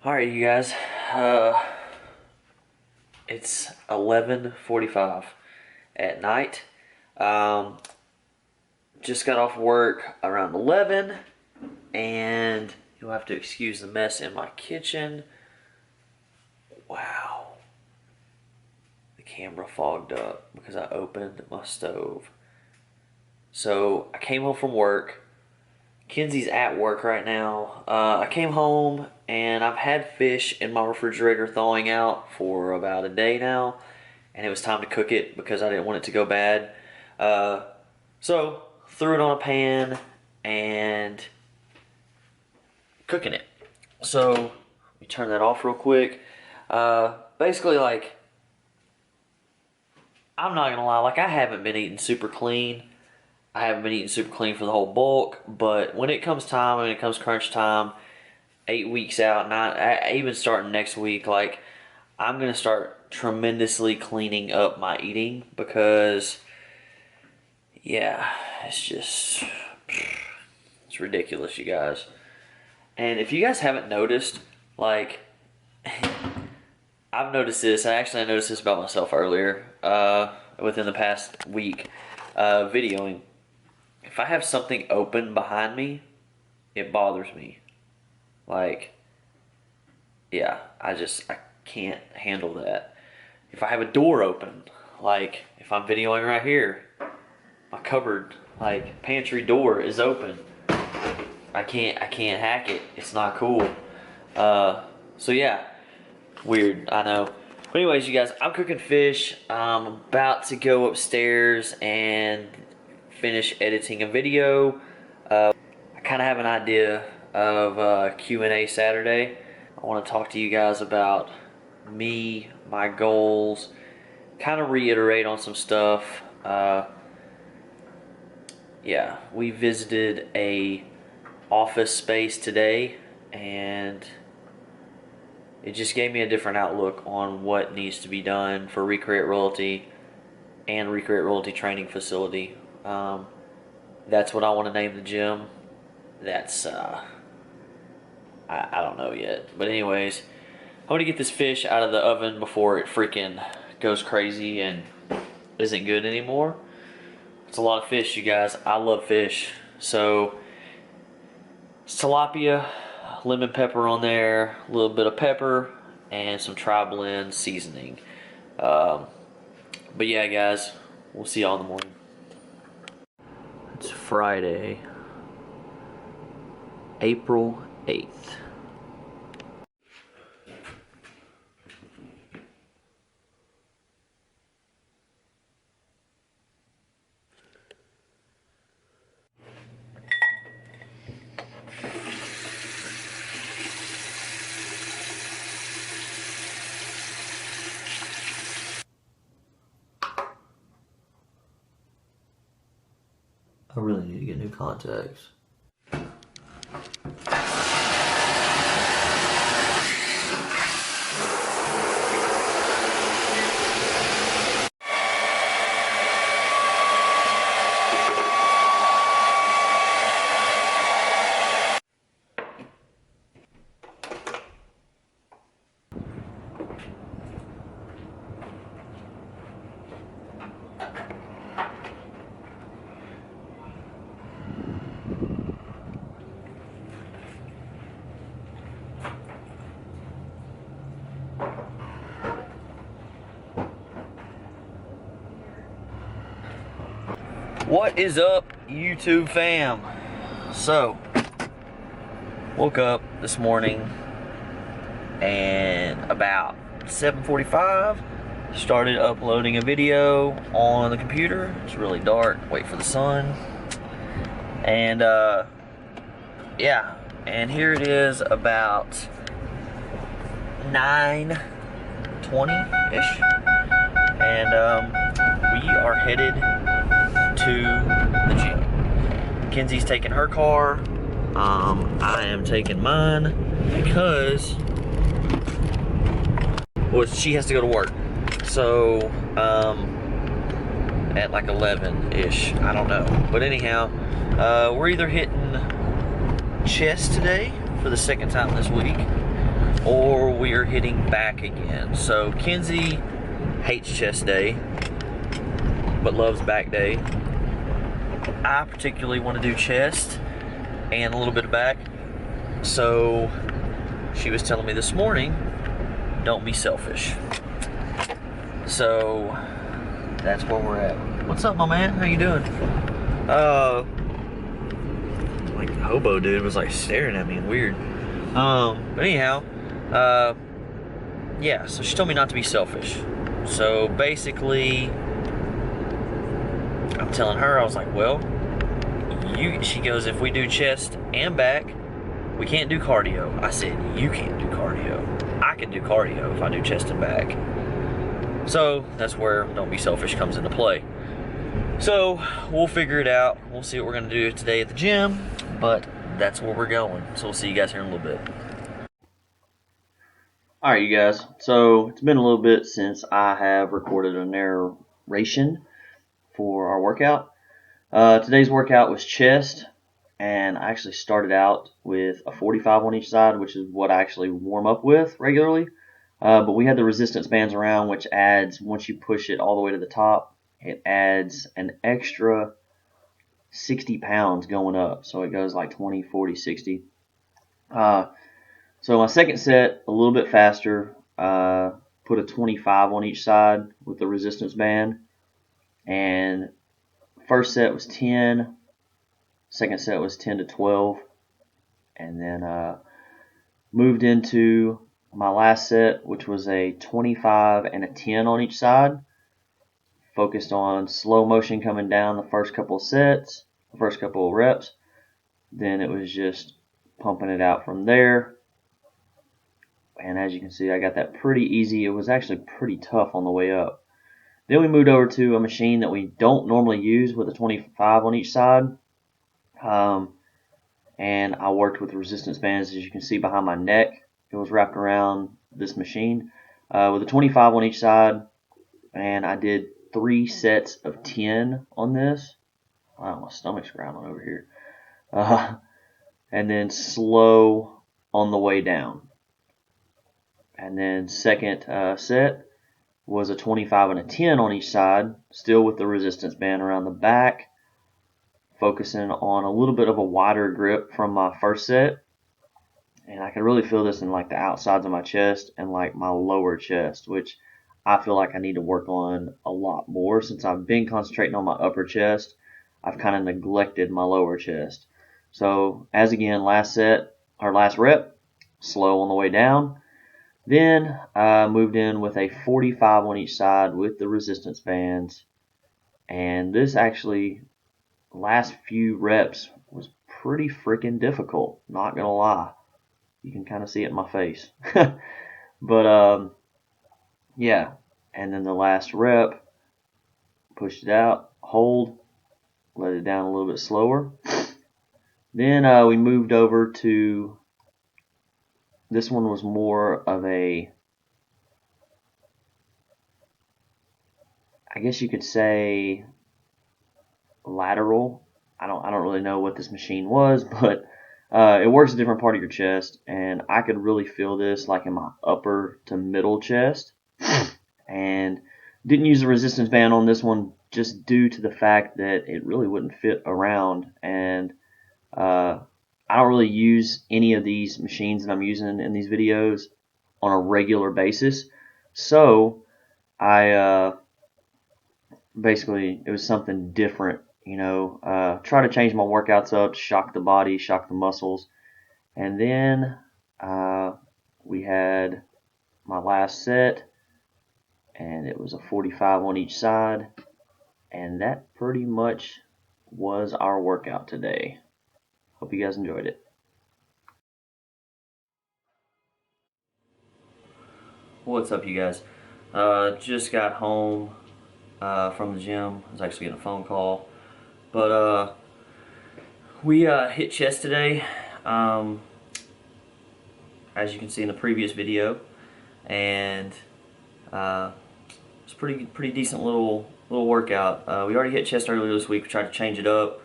Alright, you guys. It's 11:45 at night. Just got off work around 11, and you'll have to excuse the mess in my kitchen. Wow. The camera fogged up because I opened my stove. So I came home from work. Kenzie's at work right now. I came home and I've had fish in my refrigerator thawing out for about a day now, and it was time to cook it because I didn't want it to go bad. So threw it on a pan and cooking it. So we turn that off real quick. Basically, like, I'm not gonna lie, like, I haven't been eating super clean. I haven't been eating super clean for the whole bulk, but when it comes time, when it comes crunch time, 8 weeks out, even starting next week, like, I'm gonna start tremendously cleaning up my eating because, yeah, it's ridiculous, you guys. And if you guys haven't noticed, like, I've noticed this. I noticed this about myself earlier, within the past week, videoing. If I have something open behind me, it bothers me. Like, yeah, I can't handle that. If I have a door open, like if I'm videoing right here, my cupboard, like pantry door is open. I can't hack it. It's not cool. So yeah, weird, I know. But anyways, you guys, I'm cooking fish. I'm about to go upstairs and finish editing a video. I kind of have an idea of Q&A Saturday. I want to talk to you guys about me, my goals, kind of reiterate on some stuff. Yeah, we visited a office space today, and it just gave me a different outlook on what needs to be done for Recreate Royalty and Recreate Royalty Training Facility. That's what I want to name the gym. That's I don't know yet, but anyways, I want to get this fish out of the oven before it freaking goes crazy and isn't good anymore. It's a lot of fish, you guys. I love fish. So tilapia, lemon pepper on there, a little bit of pepper, and some tri-blend seasoning. But yeah, guys, we'll see y'all in the morning. It's Friday, April 8th. I really need to get new contacts. What is up, YouTube fam? So, woke up this morning and about 7:45 started uploading a video on the computer. It's really dark, wait for the sun. And yeah, and here it is about 9:20-ish. And we are headed to the gym. Kenzie's taking her car. I am taking mine because, well, she has to go to work. So, at like 11-ish, I don't know. But anyhow, we're either hitting chest today for the second time this week, or we are hitting back again. So Kenzie hates chest day, but loves back day. I particularly want to do chest and a little bit of back. So she was telling me this morning, don't be selfish. So that's where we're at. What's up, my man? How you doing? Like the hobo dude was like staring at me and weird. But anyhow, yeah, so she told me not to be selfish. So basically, I'm telling her, I was like, well, she goes, if we do chest and back, we can't do cardio. I said, you can't do cardio. I can do cardio if I do chest and back. So that's where don't be selfish comes into play. So we'll figure it out. We'll see what we're gonna do today at the gym, but that's where we're going. So we'll see you guys here in a little bit. All right, you guys. So it's been a little bit since I have recorded a narration for our workout. Today's workout was chest, and I actually started out with a 45 on each side, which is what I actually warm up with regularly. But we had the resistance bands around, which adds, once you push it all the way to the top, it adds an extra 60 pounds going up. So it goes like 20, 40, 60. So my second set, a little bit faster, put a 25 on each side with the resistance band. And first set was 10. Second set was 10 to 12. And then moved into my last set, which was a 25 and a 10 on each side. Focused on slow motion coming down the first couple of sets, the first couple of reps. Then it was just pumping it out from there. And as you can see, I got that pretty easy. It was actually pretty tough on the way up. Then we moved over to a machine that we don't normally use with a 25 on each side. And I worked with resistance bands, as you can see behind my neck. It was wrapped around this machine with a 25 on each side. And I did 3 sets of 10 on this. Wow, my stomach's growling over here. And then slow on the way down. And then second set was a 25 and a 10 on each side, still with the resistance band around the back, focusing on a little bit of a wider grip from my first set. And I can really feel this in like the outsides of my chest and like my lower chest, which I feel like I need to work on a lot more. Since I've been concentrating on my upper chest, I've kind of neglected my lower chest. So as again, last rep, slow on the way down. Then I moved in with a 45 on each side with the resistance bands. And this actually, last few reps was pretty freaking difficult, not gonna lie. You can kind of see it in my face. But yeah, and then the last rep, pushed it out, hold, let it down a little bit slower. Then we moved over to, this one was more of a, I guess you could say, lateral. I don't really know what this machine was, but it works a different part of your chest, and I could really feel this like in my upper to middle chest. And didn't use the resistance band on this one just due to the fact that it really wouldn't fit around. And I don't really use any of these machines that I'm using in these videos on a regular basis. So I basically, it was something different, you know, try to change my workouts up, shock the body, shock the muscles. And then we had my last set, and it was a 45 on each side, and that pretty much was our workout today. Hope you guys enjoyed it. What's up, you guys? Just got home from the gym. I was actually getting a phone call, but we hit chest today, as you can see in the previous video, and it's pretty decent little workout. We already hit chest earlier this week. We tried to change it up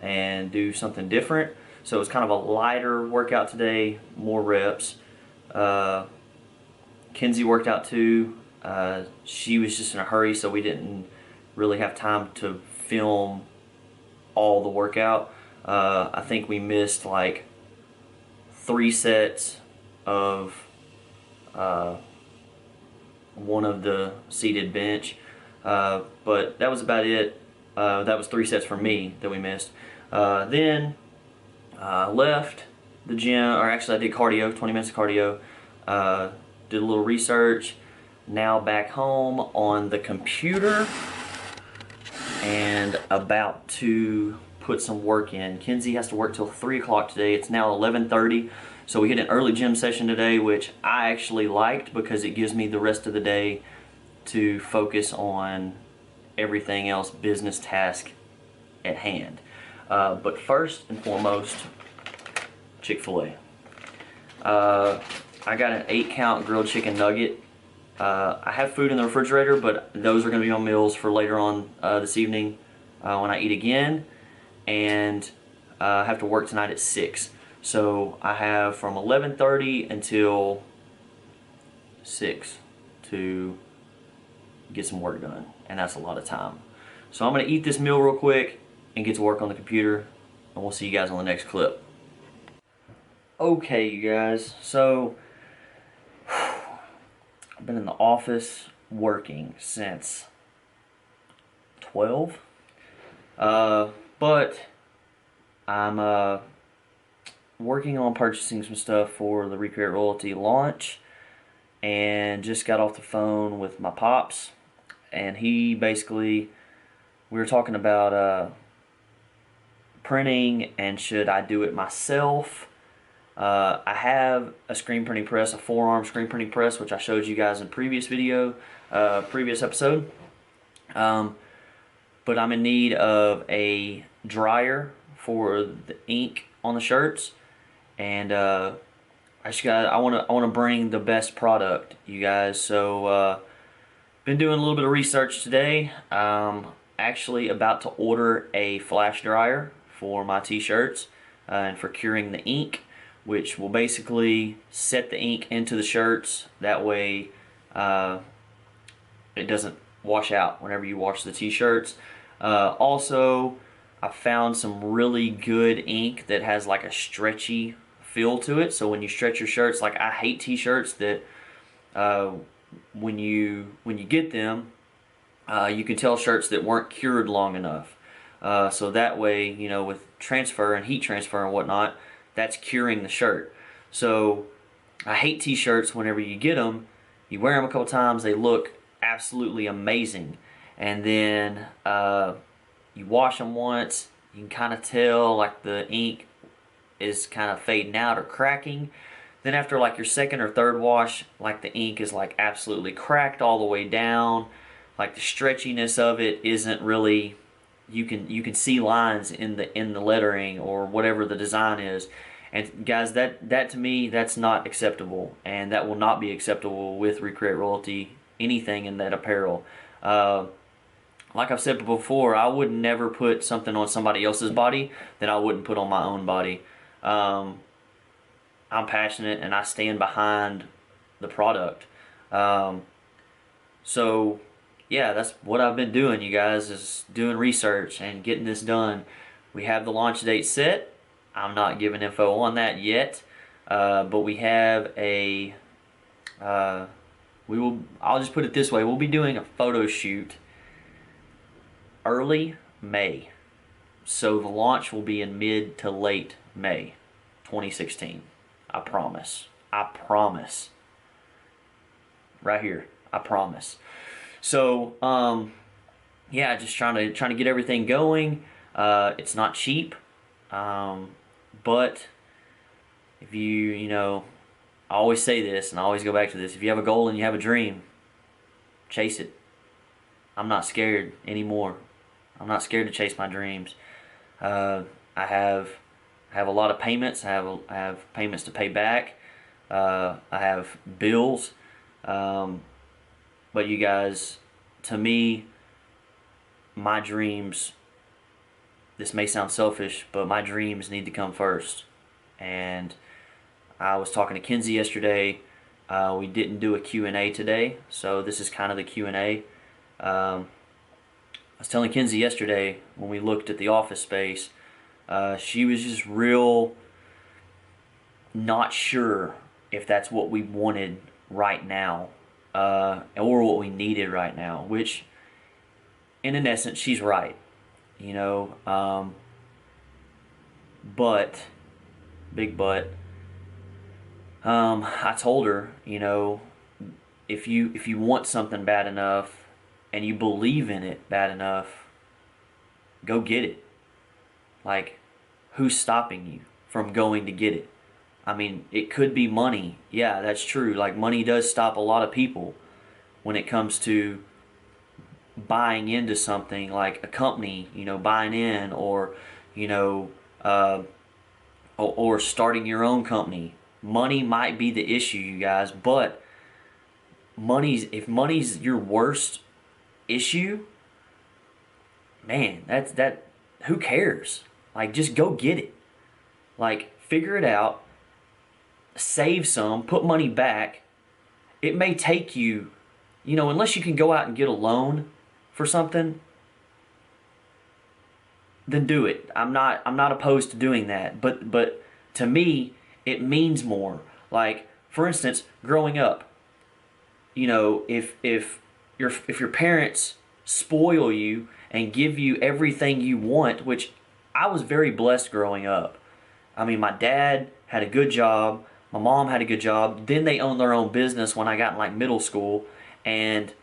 and do something different. So it was kind of a lighter workout today, more reps. Kenzie worked out too. She was just in a hurry, so we didn't really have time to film all the workout. I think we missed like 3 sets of one of the seated bench, but that was about it. That was 3 sets for me that we missed. Then left the gym, or actually I did cardio, 20 minutes of cardio, did a little research. Now back home on the computer and about to put some work in. Kenzie has to work till 3 o'clock today. It's now 11:30, so we hit an early gym session today, which I actually liked because it gives me the rest of the day to focus on everything else, business task at hand. But first and foremost, Chick-fil-A. I got an 8-count grilled chicken nugget. I have food in the refrigerator, but those are going to be on meals for later on this evening when I eat again. And I have to work tonight at 6. So I have from 11:30 until 6 to get some work done. And that's a lot of time. So I'm going to eat this meal real quick and get to work on the computer. And we'll see you guys on the next clip. Okay, you guys. So I've been in the office working since 12. But I'm working on purchasing some stuff for the Recreate Royalty launch, and just got off the phone with my pops, and we were talking about printing and should I do it myself. I have a screen printing press, a 4-arm screen printing press, which I showed you guys in previous episode. But I'm in need of a dryer for the ink on the shirts, and I want to bring the best product, you guys. So been doing a little bit of research today. Actually about to order a flash dryer for my t-shirts and for curing the ink, which will basically set the ink into the shirts. That way it doesn't wash out whenever you wash the t-shirts. Also, I found some really good ink that has like a stretchy feel to it. So when you stretch your shirts, like I hate t-shirts that when you get them, you can tell shirts that weren't cured long enough. So that way, you know, with transfer and heat transfer and whatnot, that's curing the shirt. So I hate t-shirts whenever you get them. You wear them a couple times, they look absolutely amazing. And then you wash them once, you can kind of tell like the ink is kind of fading out or cracking. Then after like your second or third wash, like the ink is like absolutely cracked all the way down. Like the stretchiness of it isn't really, you can see lines in the lettering or whatever the design is. And guys, that to me, that's not acceptable, and that will not be acceptable with Recreate Royalty, anything in that apparel. Like I've said before, I would never put something on somebody else's body that I wouldn't put on my own body. I'm passionate and I stand behind the product. So yeah, that's what I've been doing, you guys, is doing research and getting this done. We have the launch date set. I'm not giving info on that yet, but we have a I'll just put it this way, we'll be doing a photo shoot early May. So the launch will be in mid to late May 2016. I promise. I promise. Right here. I promise. So yeah, just trying to get everything going. It's not cheap. But if you know, I always say this and I always go back to this, if you have a goal and you have a dream, chase it. I'm not scared anymore. I'm not scared to chase my dreams. I have a lot of payments. I have payments to pay back. I have bills. But you guys, to me, my dreams, this may sound selfish, but my dreams need to come first. And I was talking to Kenzie yesterday. We didn't do a Q&A today, so this is kind of the Q&A. I was telling Kenzie yesterday when we looked at the office space, she was just real not sure if that's what we wanted right now, or what we needed right now, which in an essence she's right, you know. But, big but, I told her, you know, if you want something bad enough and you believe in it bad enough, go get it. Like, who's stopping you from going to get it? I mean, it could be money. Yeah, that's true. Like, money does stop a lot of people when it comes to buying into something like a company, you know, buying in, or, you know, or starting your own company. Money might be the issue, you guys, but if money's your worst issue, man, who cares? Like, just go get it. Like, figure it out, save some, put money back. It may take you, you know, unless you can go out and get a loan for something, then do it. I'm not opposed to doing that, but to me it means more. Like, for instance, growing up, you know, if your parents spoil you and give you everything you want, which I was very blessed growing up. I mean, my dad had a good job, my mom had a good job, then they owned their own business when I got in like middle school, and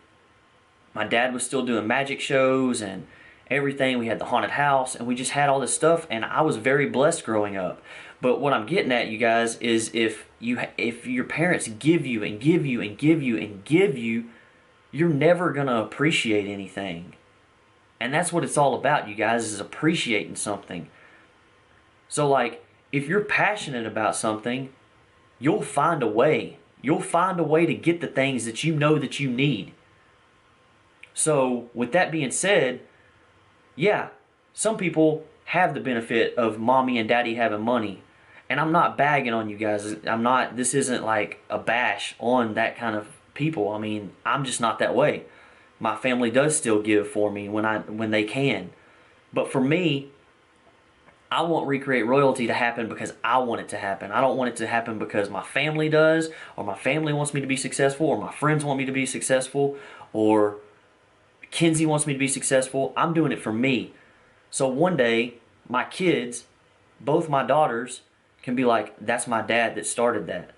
my dad was still doing magic shows and everything. We had the haunted house and we just had all this stuff, and I was very blessed growing up. But what I'm getting at, you guys, is if your parents give you and give you and give you and give you, you're never going to appreciate anything. And that's what it's all about, you guys, is appreciating something. So, like, if you're passionate about something, you'll find a way. You'll find a way to get the things that you know that you need. So, with that being said, yeah, some people have the benefit of mommy and daddy having money. And I'm not bagging on you guys. This isn't like a bash on that kind of people. I mean, I'm just not that way. My family does still give for me when they can. But for me, I want Recreate Royalty to happen because I want it to happen. I don't want it to happen because my family does, or my family wants me to be successful, or my friends want me to be successful, or Kenzie wants me to be successful. I'm doing it for me. So one day, my kids, both my daughters, can be like, that's my dad that started that.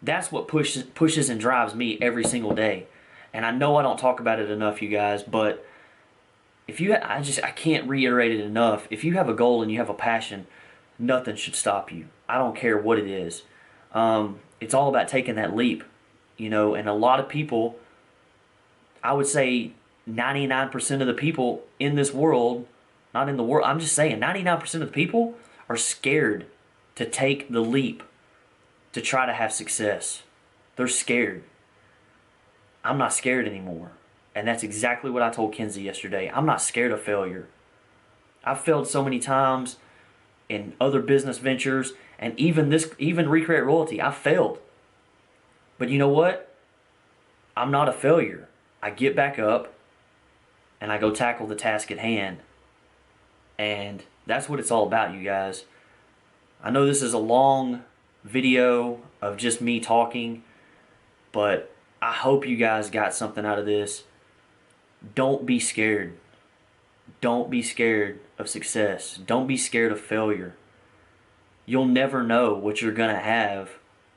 That's what pushes and drives me every single day. And I know I don't talk about it enough, you guys, but I can't reiterate it enough. If you have a goal and you have a passion, nothing should stop you. I don't care what it is. It's all about taking that leap, you know. And a lot of people, I would say 99% of the people in this world, not in the world, I'm just saying 99% of the people are scared to take the leap to try to have success. They're scared. I'm not scared anymore. And that's exactly what I told Kenzie yesterday. I'm not scared of failure. I've failed so many times in other business ventures, and even Recreate Royalty, I've failed. But you know what? I'm not a failure. I get back up and I go tackle the task at hand. And that's what it's all about, you guys. I know this is a long video of just me talking, but I hope you guys got something out of this. Don't be scared. Don't be scared of success. Don't be scared of failure. You'll never know what you're going to have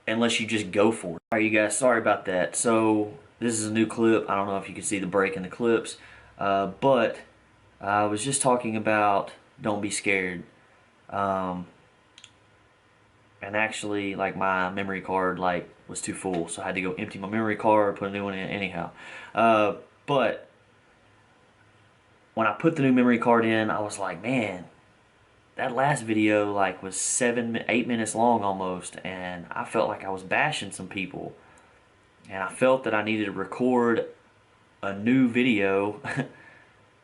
unless you just go for it. Alright, you guys, sorry about that. So, this is a new clip. I don't know if you can see the break in the clips. But I was just talking about don't be scared. And actually, like, my memory card was too full, so I had to go empty my memory card, put a new one in anyhow. But when I put the new memory card in, I was like, man, that last video was 8 minutes long almost, and I felt like I was bashing some people, and I felt that I needed to record a new video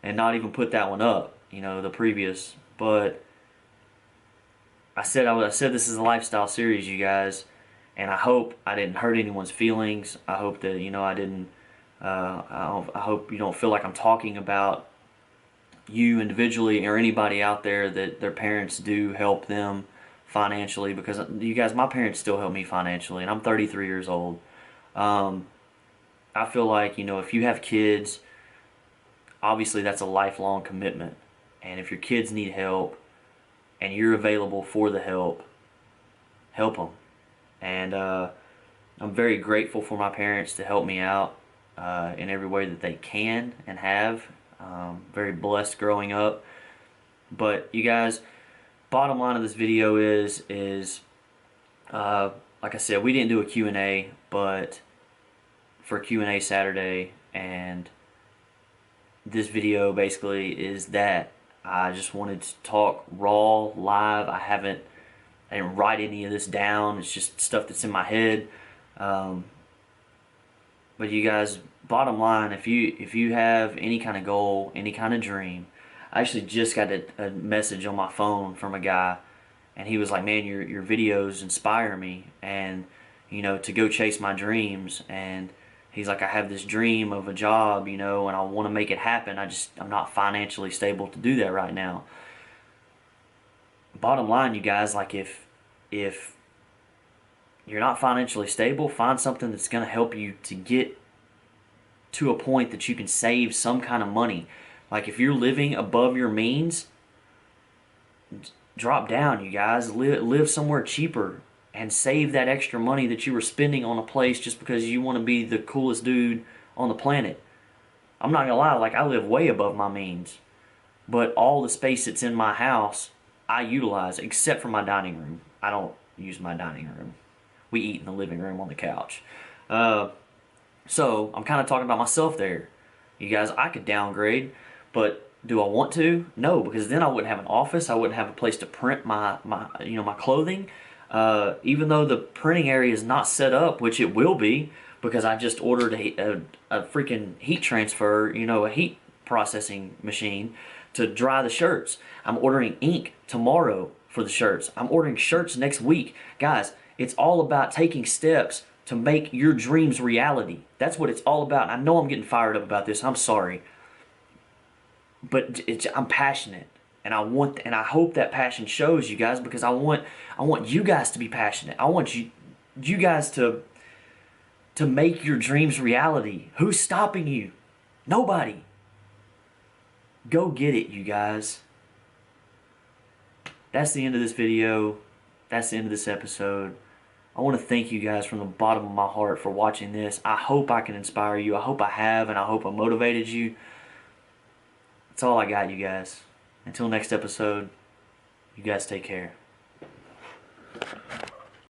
and not even put that one up, you know, the previous. But I said this is a lifestyle series, you guys, and I hope I didn't hurt anyone's feelings. I hope that I didn't. I hope you don't feel like I'm talking about you individually or anybody out there that their parents do help them financially, because you guys, my parents still help me financially, and I'm 33 years old. Um, I feel like if you have kids, obviously that's a lifelong commitment, and if your kids need help and you're available for the help them. And I'm very grateful for my parents to help me out in every way that they can and have. Very blessed growing up. But you guys, bottom line of this video is like I said, we didn't do a Q&A, but for Q&A Saturday, and this video basically is that I just wanted to talk raw, live. I didn't write any of this down. It's just stuff that's in my head. But you guys, bottom line, if you have any kind of goal, any kind of dream, I actually just got a message on my phone from a guy, and he was like, "Man, your videos inspire me, and to go chase my dreams." And he's like, "I have this dream of a job, and I want to make it happen. I'm not financially stable to do that right now." Bottom line, you guys, like if you're not financially stable, find something that's going to help you to get to a point that you can save some kind of money. Like if you're living above your means, drop down, you guys. Live somewhere cheaper and save that extra money that you were spending on a place just because you want to be the coolest dude on the planet. I'm not gonna lie, like I live way above my means, but all the space that's in my house I utilize, except for my dining room. I don't use my dining room. We eat in the living room on the couch. So I'm kind of talking about myself there. You guys, I could downgrade, but do I want to? No, because then I wouldn't have an office. I wouldn't have a place to print my clothing. Even though the printing area is not set up, which it will be, because I just ordered a freaking heat transfer, a heat processing machine to dry the shirts. I'm ordering ink tomorrow for the shirts. I'm ordering shirts next week. Guys, it's all about taking steps to make your dreams reality. That's what it's all about. I know I'm getting fired up about this. I'm sorry. But I'm passionate, and I hope that passion shows, you guys, because I want you guys to be passionate. I want you guys to make your dreams reality. Who's stopping you? Nobody. Go get it, you guys. That's the end of this video. That's the end of this episode. I want to thank you guys from the bottom of my heart for watching this. I hope I can inspire you. I hope I have, and I hope I motivated you. That's all I got, you guys. Until next episode, you guys take care.